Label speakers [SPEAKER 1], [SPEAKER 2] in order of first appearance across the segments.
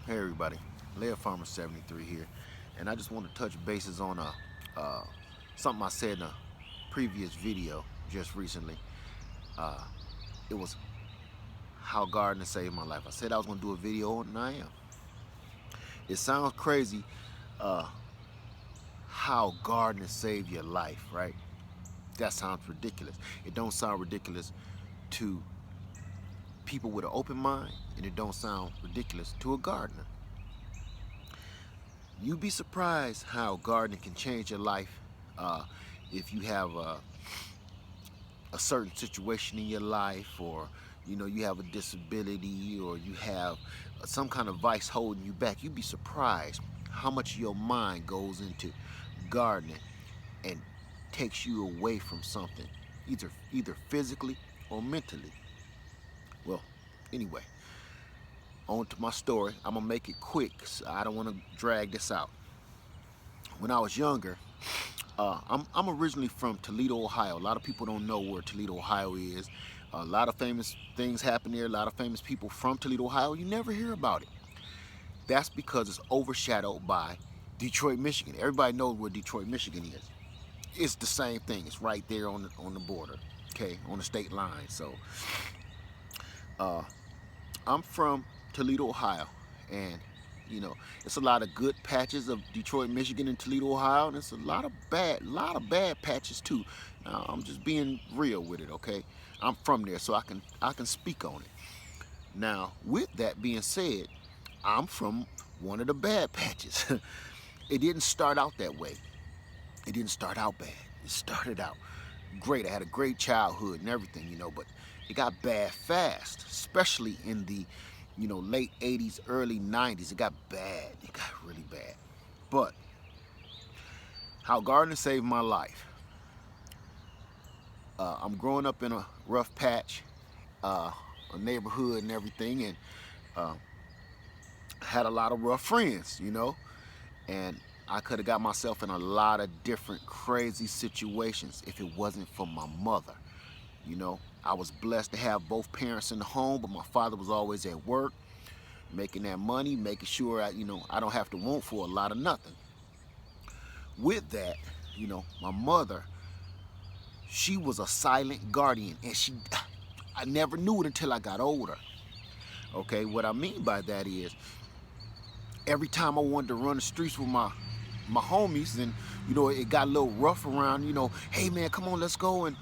[SPEAKER 1] Hey everybody, Laird Farmer 73 here, and I just want to touch bases on something I said in a previous video just recently. Uh, it was how gardening saved my life. I said I was going to do a video on it, and I am. It sounds crazy uh, how gardening saved your life, right? That sounds ridiculous. It don't sound ridiculous to people with an open mind, and it don't sound ridiculous to a gardener. You'd be surprised how gardening can change your life if you have a certain situation in your life, or you have a disability, or you have some kind of vice holding you back. You'd be surprised how much of your mind goes into gardening and takes you away from something, either physically or mentally. Well, anyway, on to my story. I'm gonna make it quick, so I don't want to drag this out. When I was younger, I'm originally from Toledo, Ohio. A lot of people don't know where Toledo, Ohio is. A lot of famous things happen there. A lot of famous people from Toledo, Ohio. You never hear about it. That's because it's overshadowed by Detroit, Michigan. Everybody knows where Detroit, Michigan is. It's the same thing. It's right there on the border, okay, on the state line. So, I'm from Toledo, Ohio, and it's a lot of good patches of Detroit, Michigan, and Toledo, Ohio, and it's a lot of bad patches too. Now, I'm just being real with it, okay? I'm from there, so I can speak on it. Now, with that being said, I'm from one of the bad patches. It didn't start out that way. It didn't start out bad. It started out great. I had a great childhood and everything, but it got bad fast, especially in the late 80s, early 90s. It got bad. It got really bad. But how gardening saved my life. I'm growing up in a rough patch, a neighborhood and everything, and uh, had a lot of rough friends, and I could have got myself in a lot of different crazy situations if it wasn't for my mother. I was blessed to have both parents in the home, but my father was always at work, making that money, making sure I don't have to want for a lot of nothing. With that, my mother, she was a silent guardian, and I never knew it until I got older. Okay, what I mean by that is every time I wanted to run the streets with my homies, and it got a little rough around, hey man, come on, let's go, and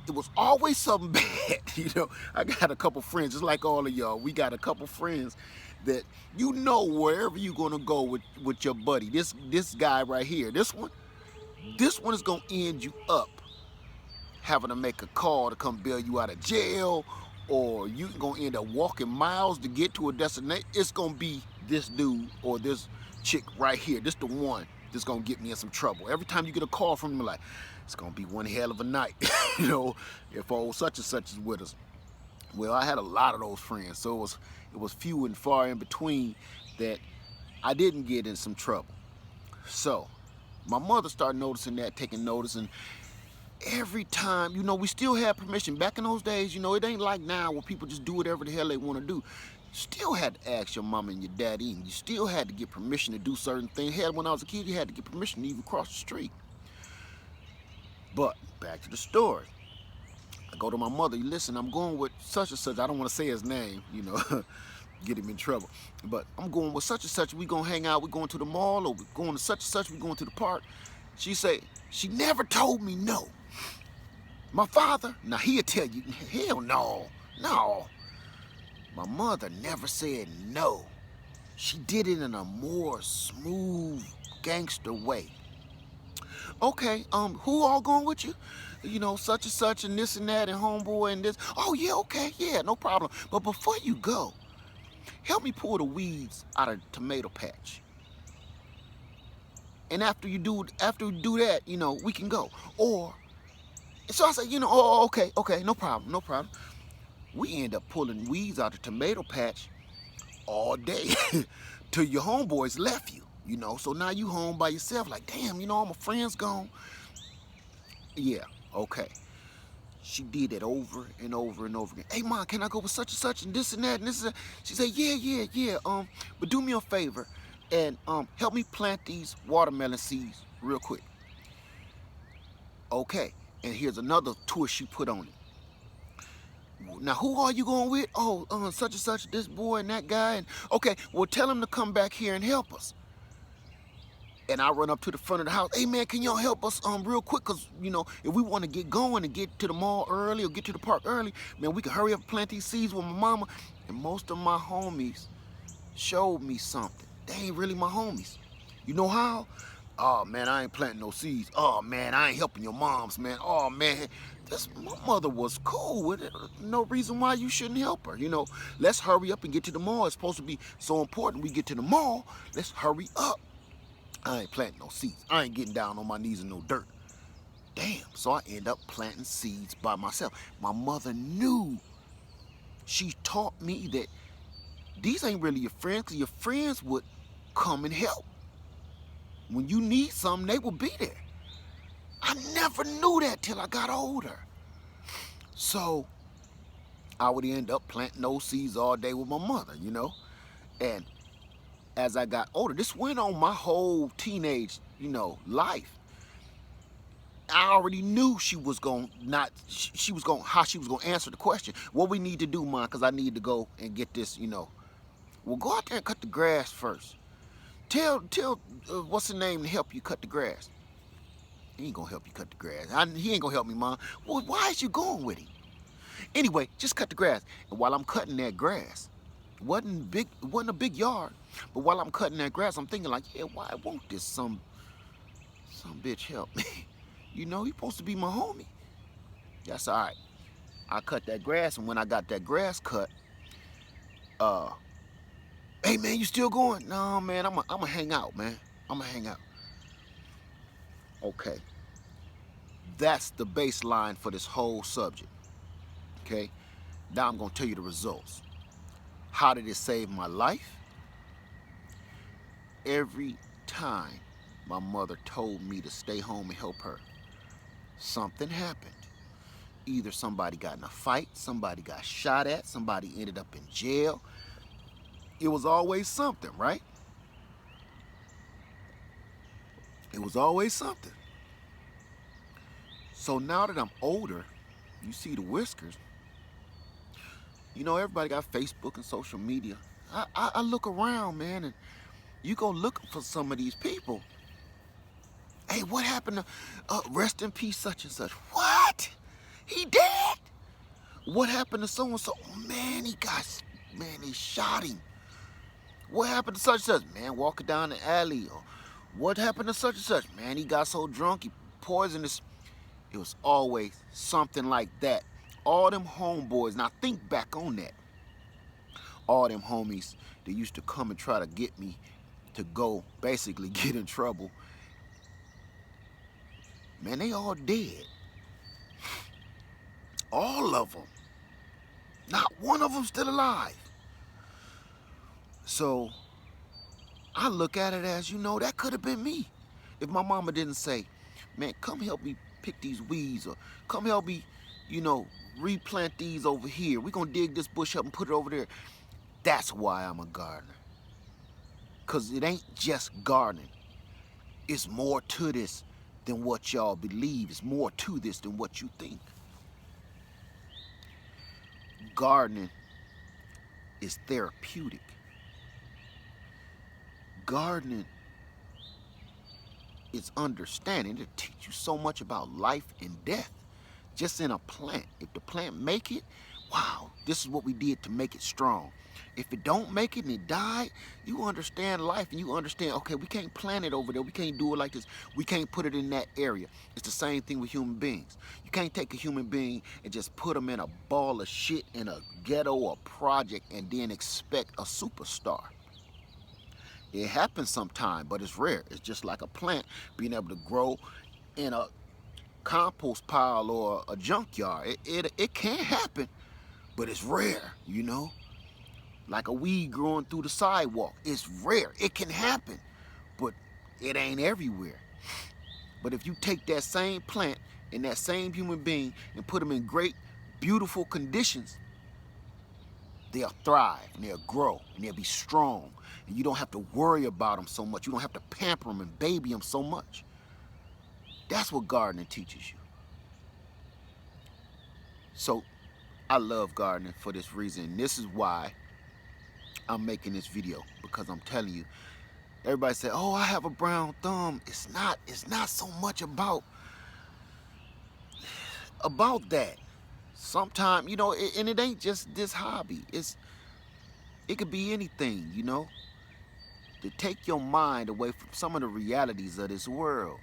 [SPEAKER 1] it was always something bad. I got a couple friends, just like all of y'all. We got a couple friends that wherever you're gonna go with your buddy, this guy right here, this one is gonna end you up having to make a call to come bail you out of jail, or you gonna end up walking miles to get to a destination. It's gonna be this dude or this chick right here. This the one that's gonna get me in some trouble. Every time you get a call from them, like, it's gonna be one hell of a night, if old such and such is with us. Well, I had a lot of those friends, so it was few and far in between that I didn't get in some trouble. So my mother started noticing that, taking notice, and every time, we still had permission. Back in those days, it ain't like now where people just do whatever the hell they want to do. You still had to ask your mama and your daddy, and you still had to get permission to do certain things. Hell, when I was a kid, you had to get permission to even cross the street. But back to the story. I go to my mother. Listen, I'm going with such and such. I don't want to say his name, get him in trouble. But I'm going with such and such. We gonna hang out. We going to the mall, or we going to such and such. We going to the park. She never told me no. My father, now he'll tell you, hell no, no. My mother never said no. She did it in a more smooth, gangster way. Okay, who all going with you? Such and such and this and that and homeboy and this. Oh yeah, okay, yeah, no problem. But before you go, help me pull the weeds out of the tomato patch. And after you do that, we can go. Or so I said, oh, okay, no problem. We end up pulling weeds out of the tomato patch all day till your homeboys left you, So now you home by yourself, like, damn, all my friends gone. Yeah, okay. She did that over and over and over again. Hey, Mom, can I go with such and such and this and that and this and that? She said, yeah. But do me a favor and help me plant these watermelon seeds real quick. Okay, and here's another twist she put on it. Now, who are you going with? Oh, such and such, this boy and that guy. And okay, well, tell him to come back here and help us. And I run up to the front of the house. Hey, man, can y'all help us real quick? Because, you know, if we want to get going and get to the mall early or get to the park early, man, we can hurry up and plant these seeds with my mama. And most of my homies showed me something. They ain't really my homies. You know how? Oh, man, I ain't planting no seeds. Oh, man, I ain't helping your moms, man. Oh, man, my mother was cool with it. No reason why you shouldn't help her. You know, let's hurry up and get to the mall. It's supposed to be so important we get to the mall. Let's hurry up. I ain't planting no seeds. I ain't getting down on my knees in no dirt. Damn, so I end up planting seeds by myself. My mother knew. She taught me that these ain't really your friends, because your friends would come and help. When you need something, they will be there. I never knew that till I got older. So I would end up planting those seeds all day with my mother, you know? And as I got older, this went on my whole teenage, you know, life. I already knew she was going how she was going to answer the question. What we need to do, Mom, because I need to go and get this, you know. Well, go out there and cut the grass first. Tell what's the name to help you cut the grass. He ain't going to help you cut the grass. He ain't going to help me, Mom. Well, why is you going with him? Anyway, just cut the grass. And while I'm cutting that grass, it wasn't a big yard, but while I'm cutting that grass, I'm thinking like, yeah, why won't this some bitch help me? You know, he's supposed to be my homie. That's all right. I cut that grass, and when I got that grass cut, hey, man, you still going? No, man, I'm gonna hang out, man. I'm gonna hang out. Okay. That's the baseline for this whole subject, okay? Now I'm gonna tell you the results. How did it save my life? Every time my mother told me to stay home and help her, something happened. Either somebody got in a fight, somebody got shot at, somebody ended up in jail. It was always something, right? It was always something. So now that I'm older, you see the whiskers. You know, everybody got Facebook and social media. I look around, man, and you go looking for some of these people. Hey, what happened to, rest in peace, such and such? What? He dead? What happened to so-and-so? Oh, man, they shot him. What happened to such and such? Man, walking down the alley. Or what happened to such and such? Man, he got so drunk, he poisoned his... It was always something like that. All them homeboys, now think back on that. All them homies that used to come and try to get me to go basically get in trouble. Man, they all dead. All of them. Not one of them still alive. So I look at it as, you know, that could have been me. If my mama didn't say, man, come help me pick these weeds, or come help me, you know, replant these over here. We're going to dig this bush up and put it over there. That's why I'm a gardener. Because it ain't just gardening. It's more to this than what y'all believe. It's more to this than what you think. Gardening is therapeutic. Gardening is understanding. It'll teach you so much about life and death just in a plant. If the plant make it, wow, this is what we did to make it strong. If it don't make it and it died, you understand life and you understand, okay, we can't plant it over there. We can't do it like this. We can't put it in that area. It's the same thing with human beings. You can't take a human being and just put them in a ball of shit in a ghetto or project and then expect a superstar. It happens sometime, but it's rare. It's just like a plant being able to grow in a compost pile or a junkyard. It can happen, but it's rare, you know? Like a weed growing through the sidewalk. It's rare. It can happen, but it ain't everywhere. But if you take that same plant in that same human being and put them in great, beautiful conditions, they'll thrive and they'll grow and they'll be strong. And you don't have to worry about them so much. You don't have to pamper them and baby them so much. That's what gardening teaches you. So I love gardening for this reason. This is why I'm making this video, because I'm telling you, everybody say, oh, I have a brown thumb. It's not so much about that. Sometimes, you know, and it ain't just this hobby. It could be anything, you know, to take your mind away from some of the realities of this world.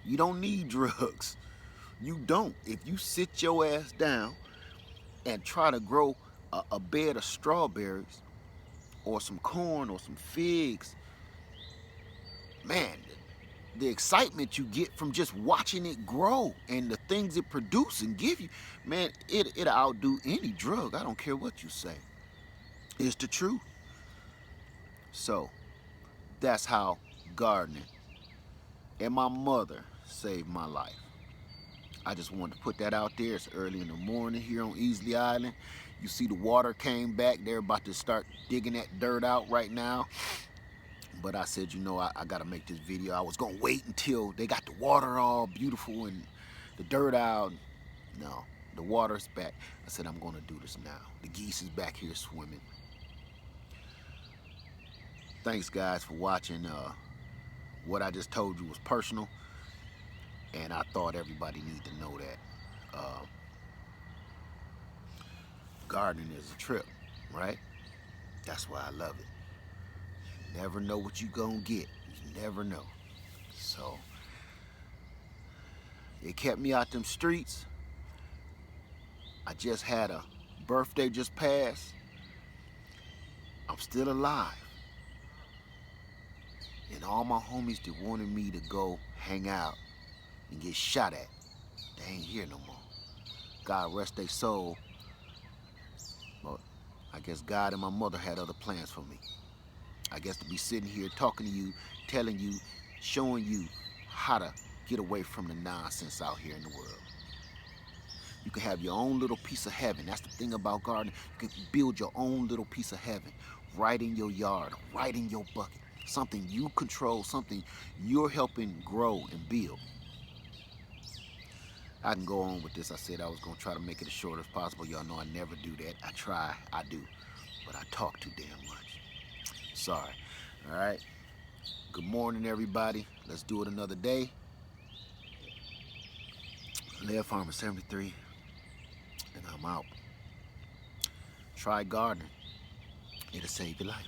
[SPEAKER 1] You don't need drugs. You don't. If you sit your ass down and try to grow a bed of strawberries or some corn or some figs, man, the excitement you get from just watching it grow and the things it produces and give you, man, it'll outdo any drug. I don't care what you say. It's the truth. So that's how gardening and my mother saved my life. I just wanted to put that out there. It's early in the morning here on Easley Island. You see the water came back. They're about to start digging that dirt out right now. But I said, you know, I got to make this video. I was going to wait until they got the water all beautiful and the dirt out. No, the water's back. I said, I'm going to do this now. The geese is back here swimming. Thanks, guys, for watching. What I just told you was personal, and I thought everybody needed to know that. Gardening is a trip, right? That's why I love it. You never know what you gonna get. You never know. So it kept me out them streets. I just had a birthday just passed. I'm still alive. And all my homies that wanted me to go hang out and get shot at, they ain't here no more. God rest their soul. But I guess God and my mother had other plans for me. I guess to be sitting here talking to you, telling you, showing you how to get away from the nonsense out here in the world. You can have your own little piece of heaven. That's the thing about gardening. You can build your own little piece of heaven right in your yard, right in your bucket. Something you control, something you're helping grow and build. I can go on with this. I said I was going to try to make it as short as possible. Y'all know I never do that. I try, I do. But I talk too damn much. Sorry. All right. Good morning, everybody. Let's do it another day. Laird Farmer 73. And I'm out. Try gardening. It'll save your life.